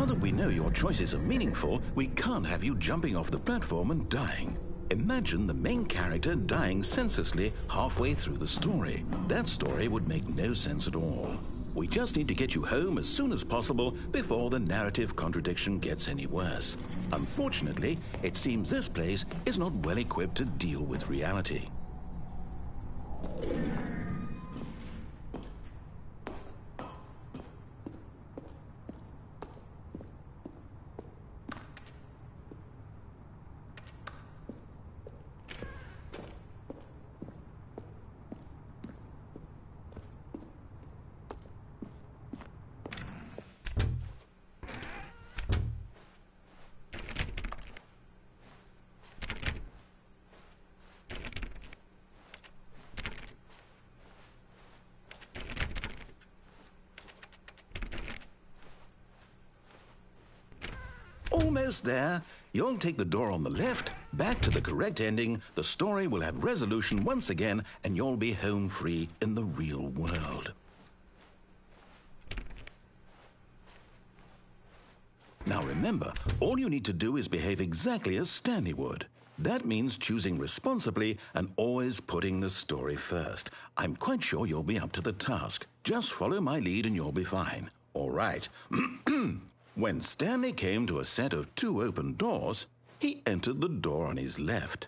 that we know your choices are meaningful, we can't have you jumping off the platform and dying. Imagine the main character dying senselessly halfway through the story. That story would make no sense at all. We just need to get you home as soon as possible before the narrative contradiction gets any worse. Unfortunately, it seems this place is not well equipped to deal with reality. Almost there. You'll take the door on the left, back to the correct ending, the story will have resolution once again, and you'll be home free in the real world. Now remember, all you need to do is behave exactly as Stanley would. That means choosing responsibly and always putting the story first. I'm quite sure you'll be up to the task. Just follow my lead and you'll be fine. All right. When Stanley came to a set of 2 open doors, he entered the door on his left.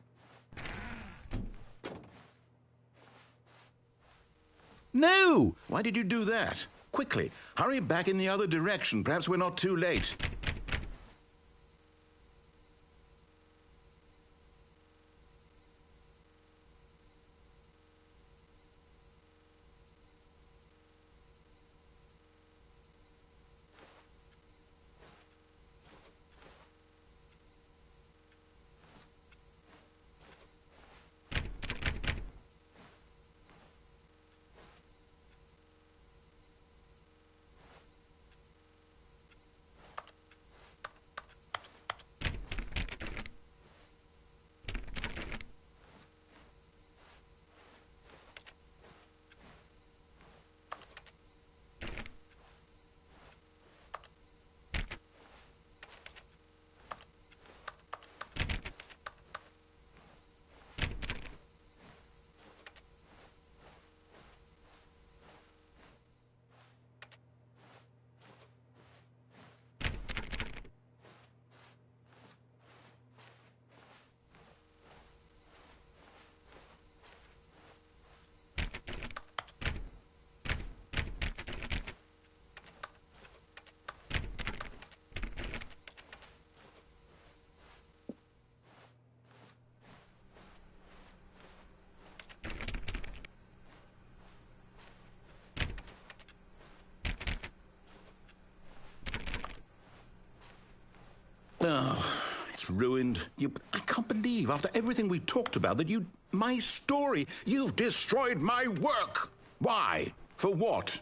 No! Why did you do that? Quickly, hurry back in the other direction. Perhaps we're not too late. Oh, it's ruined. I can't believe, after everything we talked about, that my story, you've destroyed my work. Why? For what?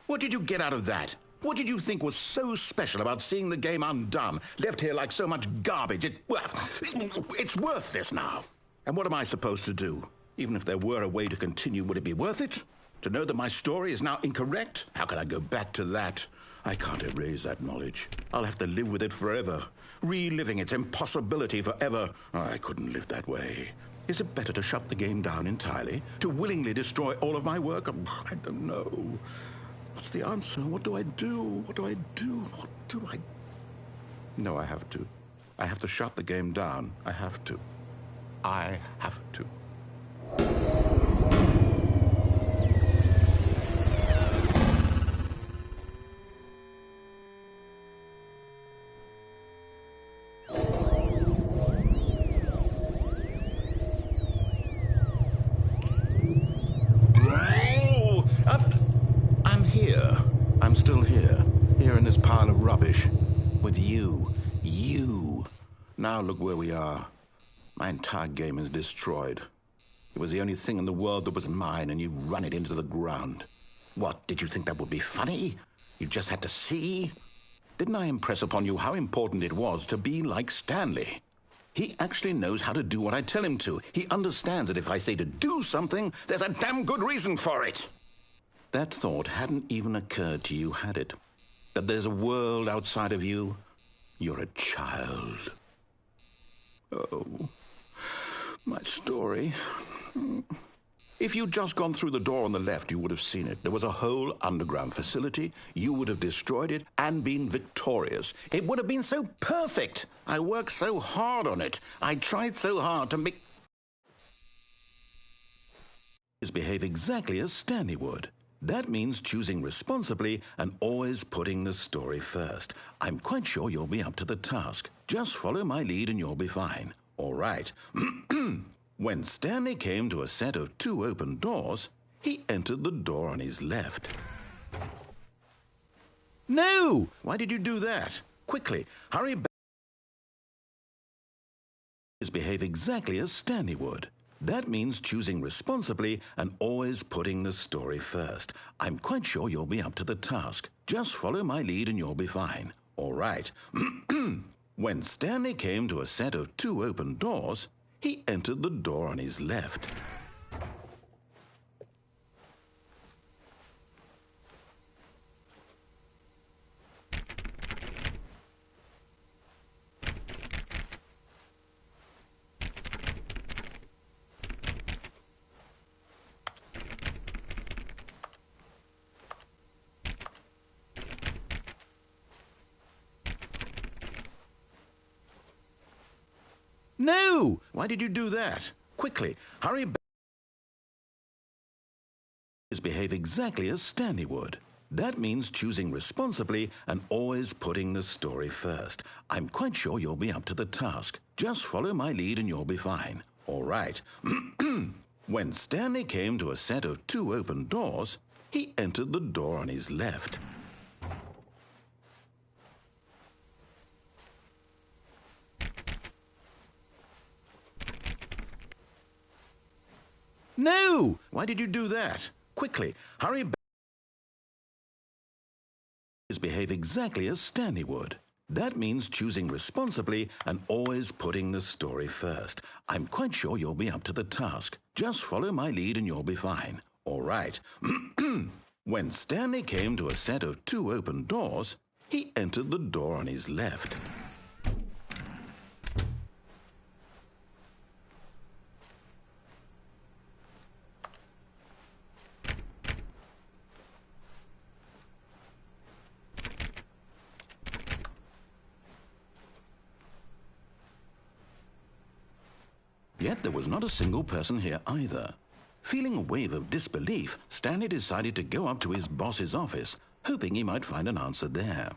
What did you get out of that? What did you think was so special about seeing the game undone, left here like so much garbage? It's worthless now. And what am I supposed to do? Even if there were a way to continue, would it be worth it? To know that my story is now incorrect? How can I go back to that? I can't erase that knowledge. I'll have to live with it forever, reliving its impossibility forever. I couldn't live that way. Is it better to shut the game down entirely? To willingly destroy all of my work? I don't know. What's the answer? What do I do? What do I do? What do I... No, I have to. I have to shut the game down. I have to. I have to. I'm still here in this pile of rubbish, with you. Now look where we are. My entire game is destroyed. It was the only thing in the world that was mine, and you've run it into the ground. What, did you think that would be funny? You just had to see? Didn't I impress upon you how important it was to be like Stanley? He actually knows how to do what I tell him to. He understands that if I say to do something, there's a damn good reason for it. That thought hadn't even occurred to you, had it? That there's a world outside of you, You're a child. Oh, my story. If you'd just gone through the door on the left, you would have seen it. There was a whole underground facility. You would have destroyed it and been victorious. It would have been so perfect. I worked so hard on it. I tried so hard to make... behave exactly as Stanley would. That means choosing responsibly and always putting the story first. I'm quite sure you'll be up to the task. Just follow my lead and you'll be fine. All right. When Stanley came to a set of 2 open doors, he entered the door on his left. No! Why did you do that? Quickly, hurry back. Behave exactly as Stanley would. That means choosing responsibly and always putting the story first. I'm quite sure you'll be up to the task. Just follow my lead and you'll be fine. All right. When Stanley came to a set of 2 open doors, he entered the door on his left. No! Why did you do that? Quickly, hurry back. Behave exactly as Stanley would. That means choosing responsibly and always putting the story first. I'm quite sure you'll be up to the task. Just follow my lead and you'll be fine. All right. When Stanley came to a set of 2 open doors, he entered the door on his left. No! Why did you do that? Quickly, hurry back. Behave exactly as Stanley would. That means choosing responsibly and always putting the story first. I'm quite sure you'll be up to the task. Just follow my lead and you'll be fine. All right. When Stanley came to a set of 2 open doors, he entered the door on his left. Yet there was not a single person here either. Feeling a wave of disbelief, Stanley decided to go up to his boss's office, hoping he might find an answer there.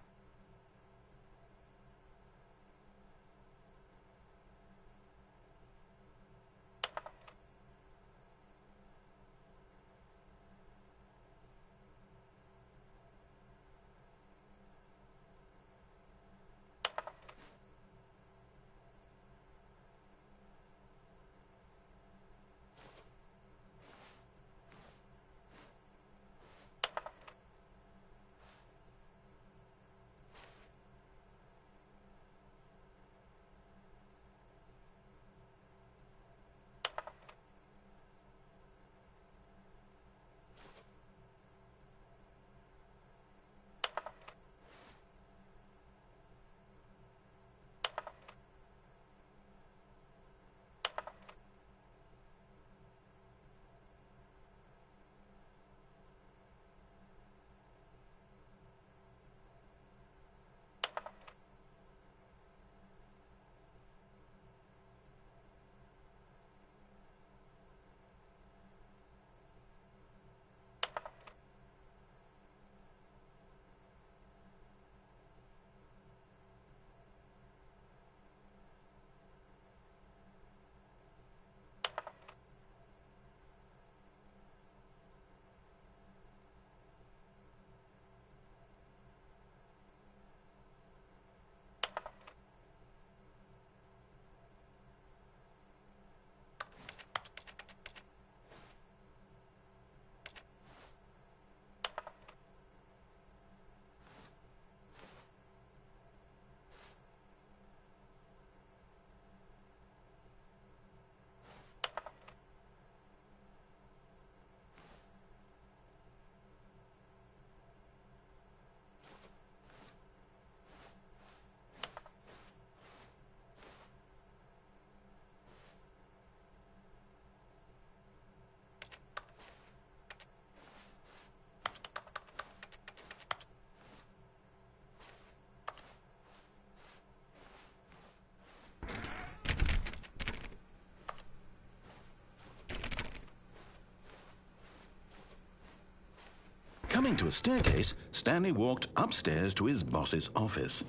Turning to a staircase, Stanley walked upstairs to his boss's office.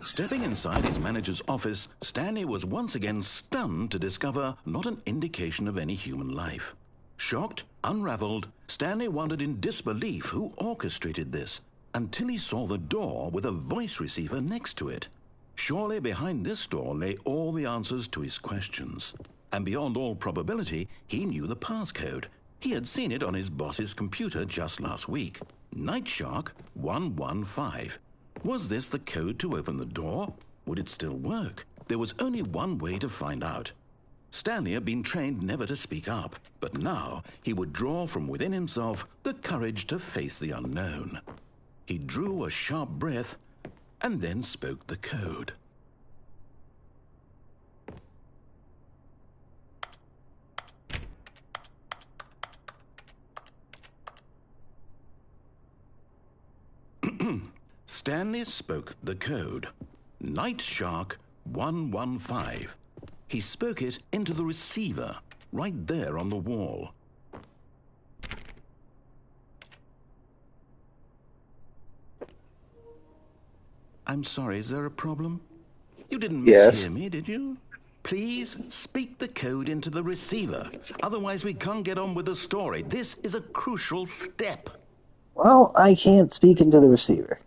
Stepping inside his manager's office, Stanley was once again stunned to discover not an indication of any human life. Shocked, unraveled, Stanley wondered in disbelief who orchestrated this, until he saw the door with a voice receiver next to it. Surely behind this door lay all the answers to his questions. And beyond all probability, he knew the passcode. He had seen it on his boss's computer just last week. Nightshark 115. Was this the code to open the door? Would it still work? There was only one way to find out. Stanley had been trained never to speak up, but now he would draw from within himself the courage to face the unknown. He drew a sharp breath and then spoke the code. Stanley spoke the code. Nightshark 115. He spoke it into the receiver, right there on the wall. I'm sorry, is there a problem? You didn't mishear me, did you? Please speak the code into the receiver. Otherwise, we can't get on with the story. This is a crucial step. Well, I can't speak into the receiver.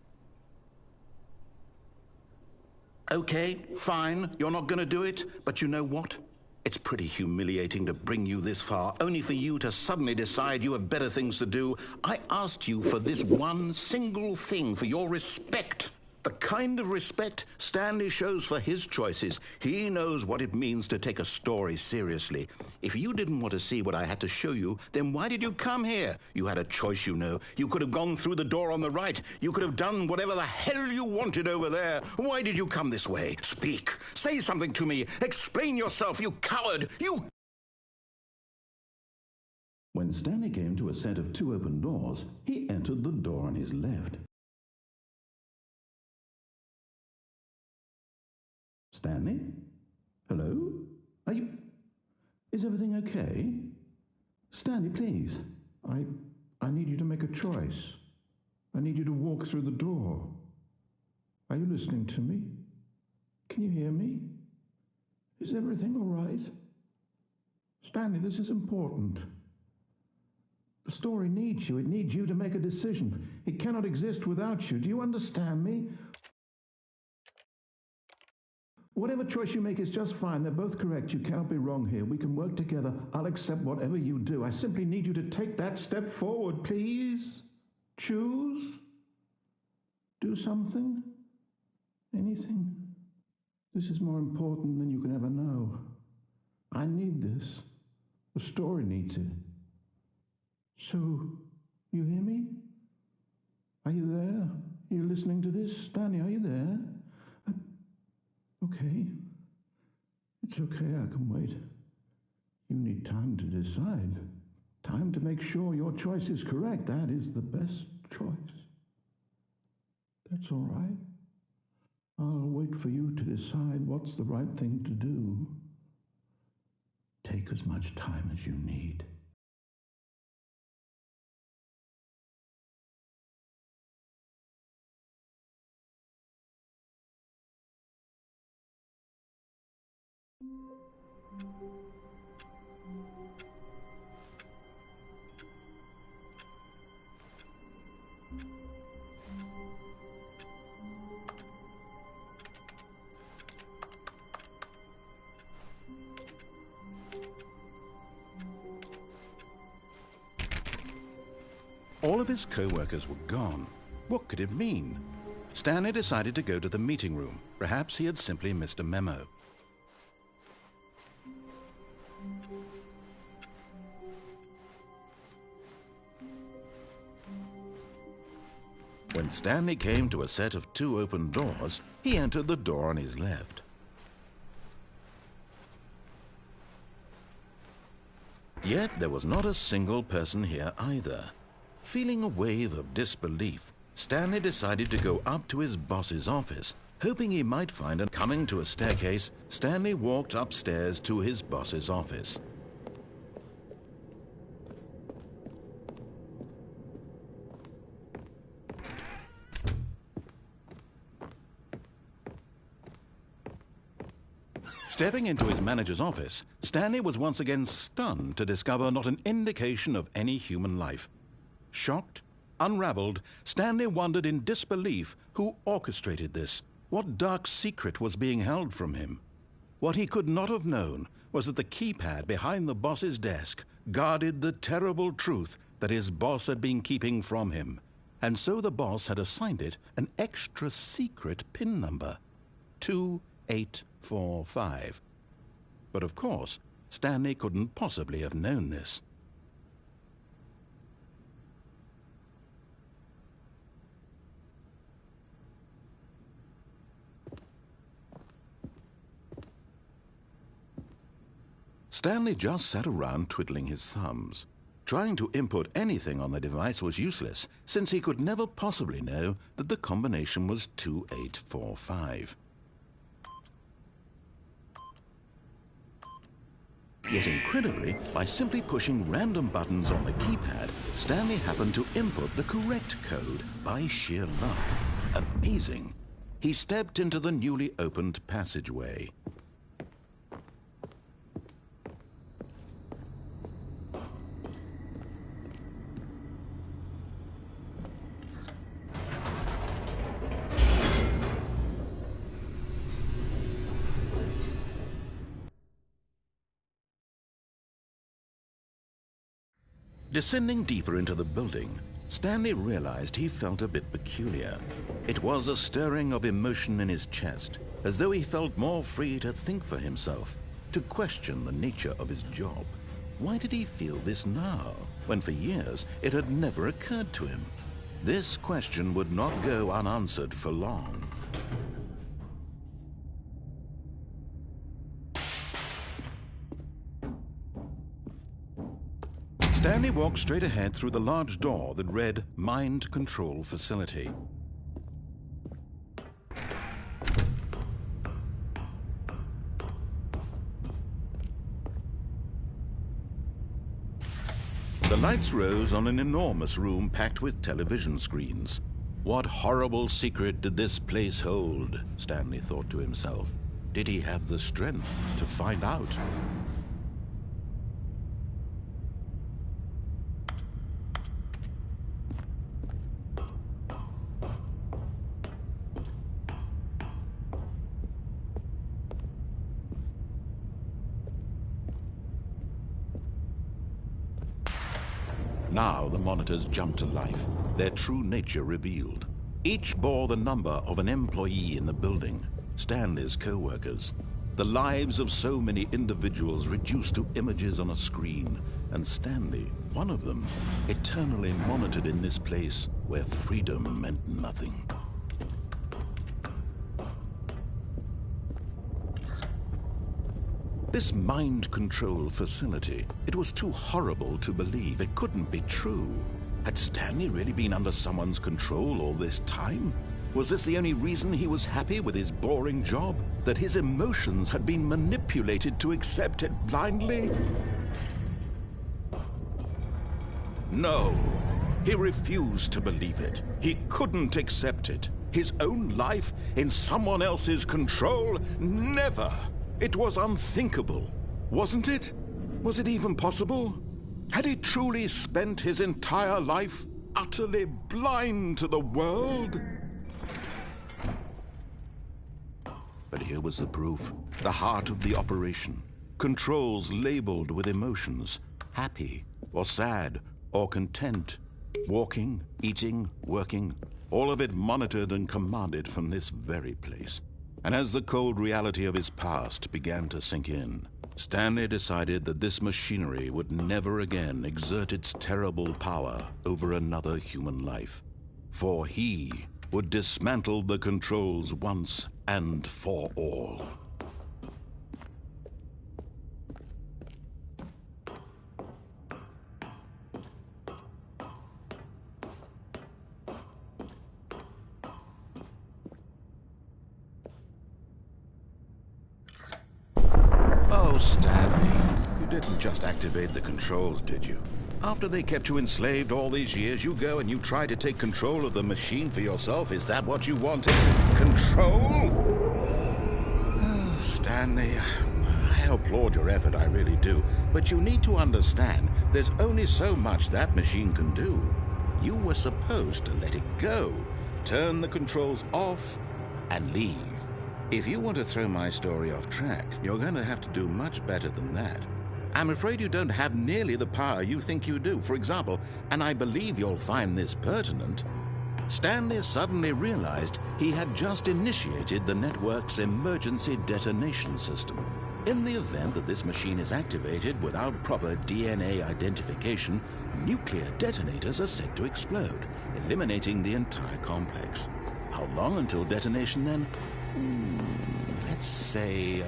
Okay, fine, you're not going to do it, but you know what? It's pretty humiliating to bring you this far, only for you to suddenly decide you have better things to do. I asked you for this one single thing, for your respect. The kind of respect Stanley shows for his choices. He knows what it means to take a story seriously. If you didn't want to see what I had to show you, then why did you come here? You had a choice, you know. You could have gone through the door on the right. You could have done whatever the hell you wanted over there. Why did you come this way? Speak. Say something to me. Explain yourself, you coward. You... When Stanley came to a set of 2 open doors, he entered the door on his left. Stanley? Hello? Are you... Is everything okay? Stanley, please. I need you to make a choice. I need you to walk through the door. Are you listening to me? Can you hear me? Is everything all right? Stanley, this is important. The story needs you. It needs you to make a decision. It cannot exist without you. Do you understand me? Whatever choice you make is just fine. They're both correct. You cannot be wrong here. We can work together. I'll accept whatever you do. I simply need you to take that step forward, please. Choose. Do something. Anything. This is more important than you can ever know. I need this. The story needs it. So, you hear me? Are you there? Are you listening to this? Stanley, are you there? Okay. It's okay, I can wait. You need time to decide. Time to make sure your choice is correct. That is the best choice. That's all right. I'll wait for you to decide what's the right thing to do. Take as much time as you need. All of his co-workers were gone. What could it mean? Stanley decided to go to the meeting room. Perhaps he had simply missed a memo. When Stanley came to a set of 2 open doors, he entered the door on his left. Yet there was not a single person here either. Feeling a wave of disbelief, Stanley decided to go up to his boss's office, hoping he might find him. Coming to a staircase, Stanley walked upstairs to his boss's office. Stepping into his manager's office, Stanley was once again stunned to discover not an indication of any human life. Shocked, unraveled, Stanley wondered in disbelief who orchestrated this. What dark secret was being held from him? What he could not have known was that the keypad behind the boss's desk guarded the terrible truth that his boss had been keeping from him. And so the boss had assigned it an extra secret PIN number, 2845. But of course, Stanley couldn't possibly have known this. Stanley just sat around twiddling his thumbs. Trying to input anything on the device was useless, since he could never possibly know that the combination was 2845. Yet incredibly, by simply pushing random buttons on the keypad, Stanley happened to input the correct code by sheer luck. Amazing. He stepped into the newly opened passageway. Descending deeper into the building, Stanley realized he felt a bit peculiar. It was a stirring of emotion in his chest, as though he felt more free to think for himself, to question the nature of his job. Why did he feel this now, when for years it had never occurred to him? This question would not go unanswered for long. Stanley walked straight ahead through the large door that read Mind Control Facility. The lights rose on an enormous room packed with television screens. What horrible secret did this place hold? Stanley thought to himself. Did he have the strength to find out? Now the monitors jumped to life, their true nature revealed. Each bore the number of an employee in the building, Stanley's co-workers. The lives of so many individuals reduced to images on a screen, and Stanley, one of them, eternally monitored in this place where freedom meant nothing. This mind control facility, it was too horrible to believe. It couldn't be true. Had Stanley really been under someone's control all this time? Was this the only reason he was happy with his boring job? That his emotions had been manipulated to accept it blindly? No, he refused to believe it. He couldn't accept it. His own life in someone else's control? Never! It was unthinkable, wasn't it? Was it even possible? Had he truly spent his entire life utterly blind to the world? But here was the proof, the heart of the operation. Controls labeled with emotions, happy or sad or content. Walking, eating, working, all of it monitored and commanded from this very place. And as the cold reality of his past began to sink in, Stanley decided that this machinery would never again exert its terrible power over another human life. For he would dismantle the controls once and for all. Oh, Stanley, you didn't just activate the controls, did you? After they kept you enslaved all these years, you go and you try to take control of the machine for yourself. Is that what you wanted? Control? Oh, Stanley, I applaud your effort, I really do. But you need to understand, there's only so much that machine can do. You were supposed to let it go, turn the controls off, and leave. If you want to throw my story off track, you're going to have to do much better than that. I'm afraid you don't have nearly the power you think you do. For example, and I believe you'll find this pertinent, Stanley suddenly realized he had just initiated the network's emergency detonation system. In the event that this machine is activated without proper DNA identification, nuclear detonators are said to explode, eliminating the entire complex. How long until detonation then? Let's say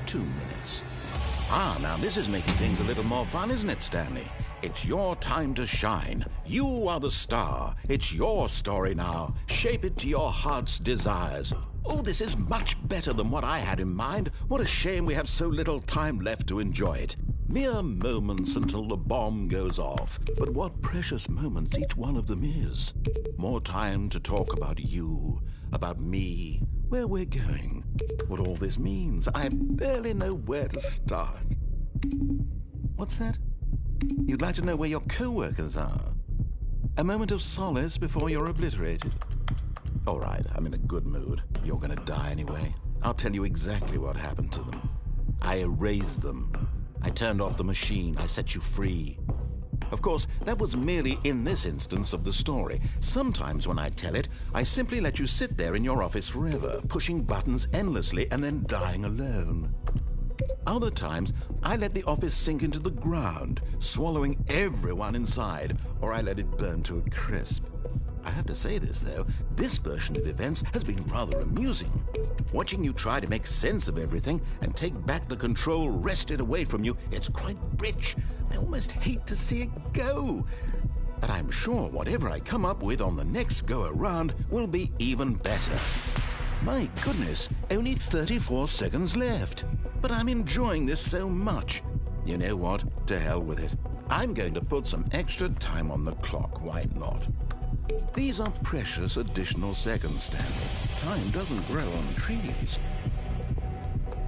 2 minutes. Ah, now this is making things a little more fun, isn't it, Stanley? It's your time to shine. You are the star. It's your story now. Shape it to your heart's desires. Oh, this is much better than what I had in mind. What a shame we have so little time left to enjoy it. Mere moments until the bomb goes off. But what precious moments each one of them is. More time to talk about you, about me, where we're going, what all this means. I barely know where to start. What's that? You'd like to know where your co-workers are? A moment of solace before you're obliterated? All right, I'm in a good mood. You're gonna die anyway. I'll tell you exactly what happened to them. I erased them. I turned off the machine. I set you free. Of course, that was merely in this instance of the story. Sometimes when I tell it, I simply let you sit there in your office forever, pushing buttons endlessly and then dying alone. Other times, I let the office sink into the ground, swallowing everyone inside, or I let it burn to a crisp. I have to say this, though, this version of events has been rather amusing. Watching you try to make sense of everything and take back the control wrested away from you, it's quite rich. I almost hate to see it go. But I'm sure whatever I come up with on the next go-around will be even better. My goodness, only 34 seconds left. But I'm enjoying this so much. You know what? To hell with it. I'm going to put some extra time on the clock, why not? These are precious additional seconds, Stanley. Time doesn't grow on trees.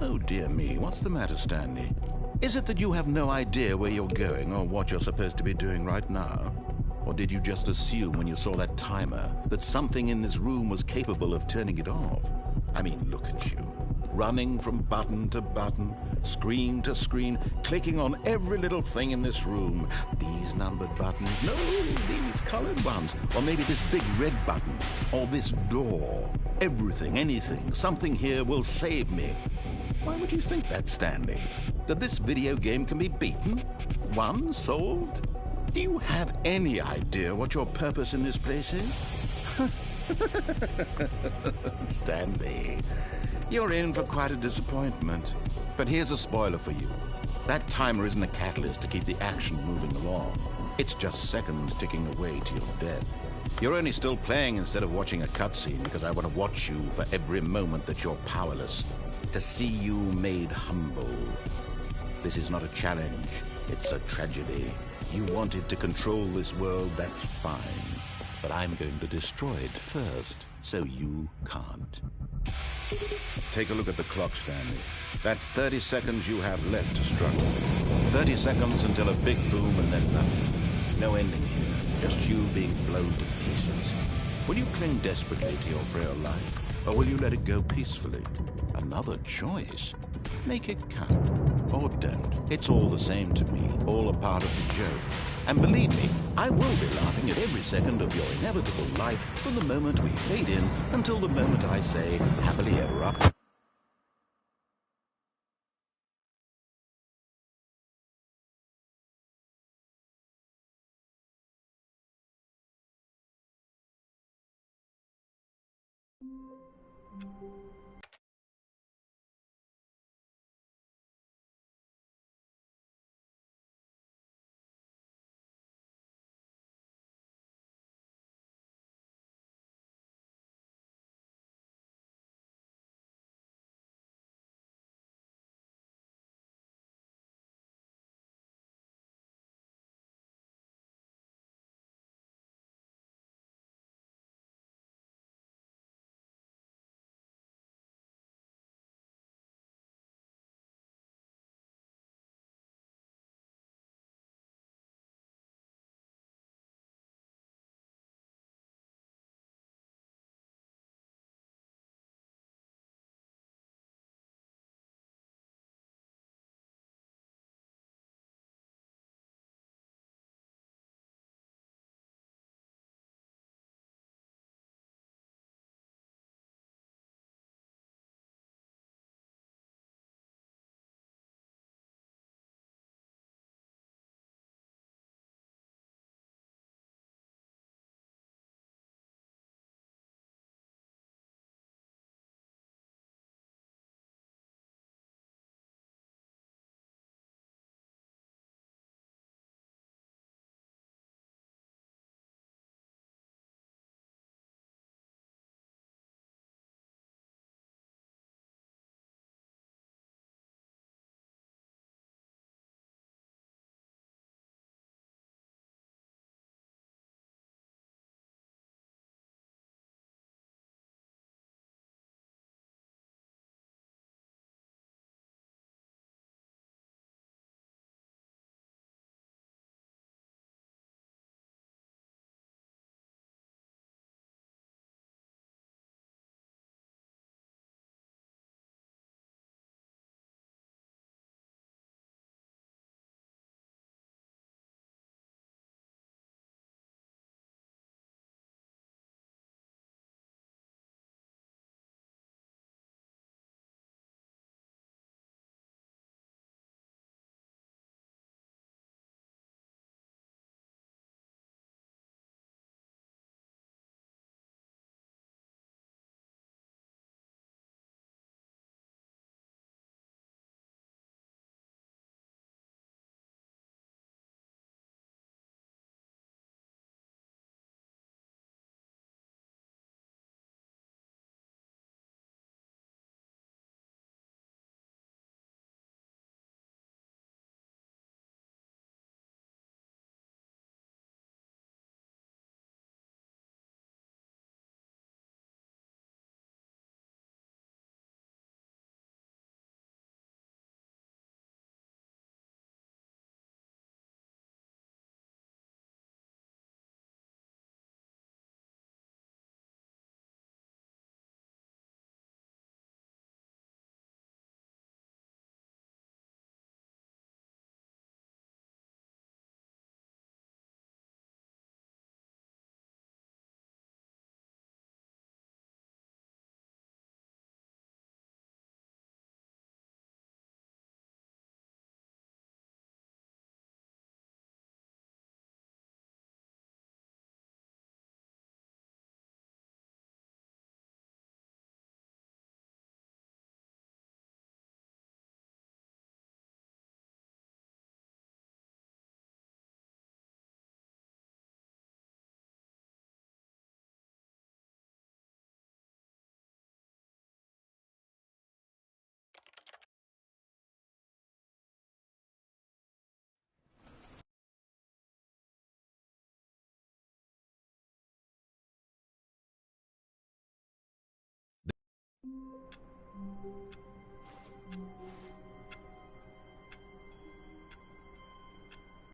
Oh dear me, what's the matter, Stanley? Is it that you have no idea where you're going or what you're supposed to be doing right now? Or did you just assume when you saw that timer that something in this room was capable of turning it off? I mean, look at you. Running from button to button, screen to screen, clicking on every little thing in this room. These numbered buttons, no, these colored ones. Or maybe this big red button, or this door. Everything, anything, something here will save me. Why would you think that, Stanley? That this video game can be beaten? Won? Solved? Do you have any idea what your purpose in this place is? Stanley, you're in for quite a disappointment. But here's a spoiler for you. That timer isn't a catalyst to keep the action moving along. It's just seconds ticking away to your death. You're only still playing instead of watching a cutscene because I want to watch you for every moment that you're powerless. To see you made humble. This is not a challenge. It's a tragedy. You wanted to control this world, that's fine. But I'm going to destroy it first, so you can't. Take a look at the clock, Stanley. That's 30 seconds you have left to struggle. 30 seconds until a big boom and then nothing. No ending here, just you being blown to pieces. Will you cling desperately to your frail life, or will you let it go peacefully? Another choice. Make it count, or don't. It's all the same to me, all a part of the joke. And believe me, I will be laughing at every second of your inevitable life from the moment we fade in until the moment I say, happily ever after.